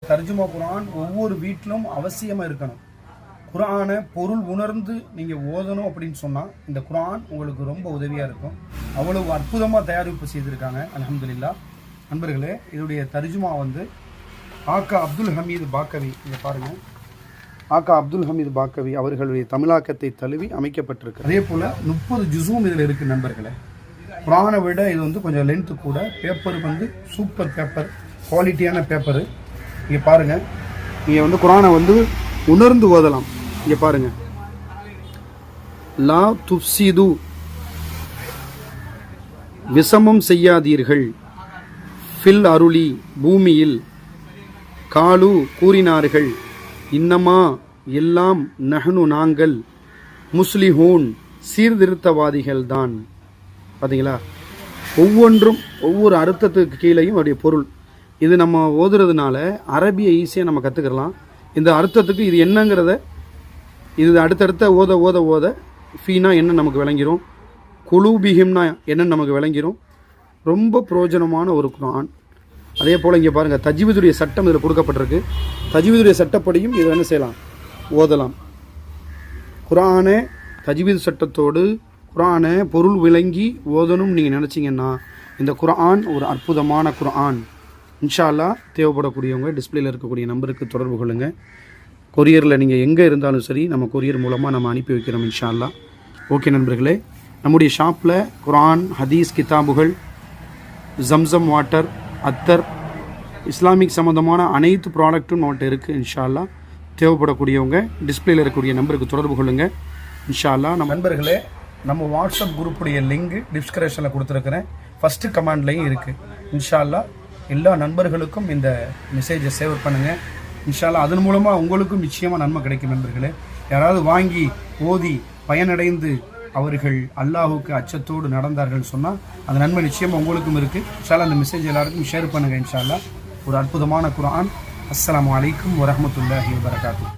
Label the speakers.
Speaker 1: தர்ஜுமா குர்ஆன் ஒவ்வொரு வீட்டிலும் அவசியமாக இருக்கணும். குர்ஆனை பொருள் உணர்ந்து நீங்கள் ஓதணும் அப்படின்னு சொன்னால் இந்த குர்ஆன் உங்களுக்கு ரொம்ப உதவியாக இருக்கும். அவ்வளவு அற்புதமாக தயாரிப்பு செய்திருக்காங்க. அல்ஹம்துலில்லாஹ். நண்பர்களே, இதோடைய தர்ஜுமா ஆக்கா அப்துல் ஹமீது பாக்கவி. இங்கே பாருங்கள், ஆக்கா அப்துல் ஹமீது பாக்கவி அவர்களுடைய தமிழாக்கத்தை தழுவி அமைக்கப்பட்டிருக்கு. அதே போல் 30 ஜுஸும் இதில் இருக்குது. நண்பர்களே, குர்ஆனை விட இது கொஞ்சம் லென்த்து கூட. பேப்பர் சூப்பர் பேப்பர், குவாலிட்டியான பேப்பரு. இங்கே பாருங்கள், நீங்கள் குர்ஆனை உணர்ந்து ஓதலாம். இங்கே பாருங்கள், லா துப்சிது, விஷமம் செய்யாதீர்கள், ஃபில் அருளி, பூமியில், காலு கூறினார்கள், இன்னமா எல்லாம், நஹ்னு நாங்கள், முஸ்லிஹூன் சீர்திருத்தவாதிகள் தான். பார்த்தீங்களா, ஒவ்வொன்றும் ஒவ்வொரு அர்த்தத்துக்கு கீழேயும் அவருடைய பொருள். இது நம்ம ஓதுறதுனால அரபியை ஈஸியாக நம்ம கற்றுக்கலாம். இந்த அர்த்தத்துக்கு இது என்னங்கிறத இது அடுத்தடுத்த ஓத ஓத ஓத ஃபீனா என்ன நமக்கு விளங்கிரும், குலூபிஹிம்னா என்னன்னு நமக்கு விளங்கிரும். ரொம்ப பிரயோஜனமான ஒரு குர்ஆன். அதே போல் இங்கே பாருங்கள், தஜ்வீதுடைய சட்டம் இதில் கொடுக்கப்பட்டிருக்கு. தஜ்வீதுடைய சட்டப்படியும் இதை என்ன செய்யலாம், ஓதலாம். குர்ஆனை தஜ்வீது சட்டத்தோடு குர்ஆனை பொருள் விளங்கி ஓதணும்னு நீங்கள் நினச்சிங்கன்னா இந்த குர்ஆன் ஒரு அற்புதமான குர்ஆன். இன்ஷா அல்லாஹ் தேவைப்படக்கூடியவங்க டிஸ்பிளேயில் இருக்கக்கூடிய நம்பருக்கு தொடர்பு கொள்ளுங்கள். கொரியரில் நீங்கள் எங்கே இருந்தாலும் சரி, நம்ம கொரியர் மூலமாக நம்ம அனுப்பி வைக்கிறோம் இன்ஷா அல்லாஹ். ஓகே நண்பர்களே, நம்முடைய ஷாப்பில் குர்ஆன், ஹதீஸ் கிதாபுகள், ஜம்சம் வாட்டர், அத்தர், இஸ்லாமிக் சம்மந்தமான அனைத்து ப்ராடக்ட்டும் நம்மள்கிட்ட இருக்குது. இன்ஷா அல்லாஹ் தேவைப்படக்கூடியவங்க டிஸ்பிளேயில் இருக்கக்கூடிய நம்பருக்கு தொடர்பு கொள்ளுங்கள் இன்ஷா அல்லாஹ். நம்ம நண்பர்களே, நம்ம வாட்ஸ்அப் குரூப்புடைய லிங்க் டிஸ்கிரிப்ஷனில் கொடுத்துருக்குறேன், ஃபஸ்ட்டு கமெண்ட்லேயும் இருக்குது. இன்ஷா அல்லாஹ் எல்லா நண்பர்களுக்கும் இந்த மெசேஜை சேவ் பண்ணுங்கள் இன்ஷா அல்லாஹ். அதன் மூலமாக உங்களுக்கும் நிச்சயமாக நன்மை கிடைக்கும். நண்பர்களே, யாராவது வாங்கி ஓதி பயனடைந்து அவர்கள் அல்லாஹுக்கு அச்சத்தோடு நடந்தார்கள் சொன்னால் அந்த நன்மை நிச்சயமாக உங்களுக்கும் இருக்குது. இன்ஷா அல்லாஹ் அந்த மெசேஜ் எல்லாருக்கும் ஷேர் பண்ணுங்கள் இன்ஷா அல்லாஹ். ஒரு அற்புதமான குர்ஆன். அஸ்ஸலாமு அலைக்கும் வரஹ்மத்துல்லாஹி வபரகாத்துஹு.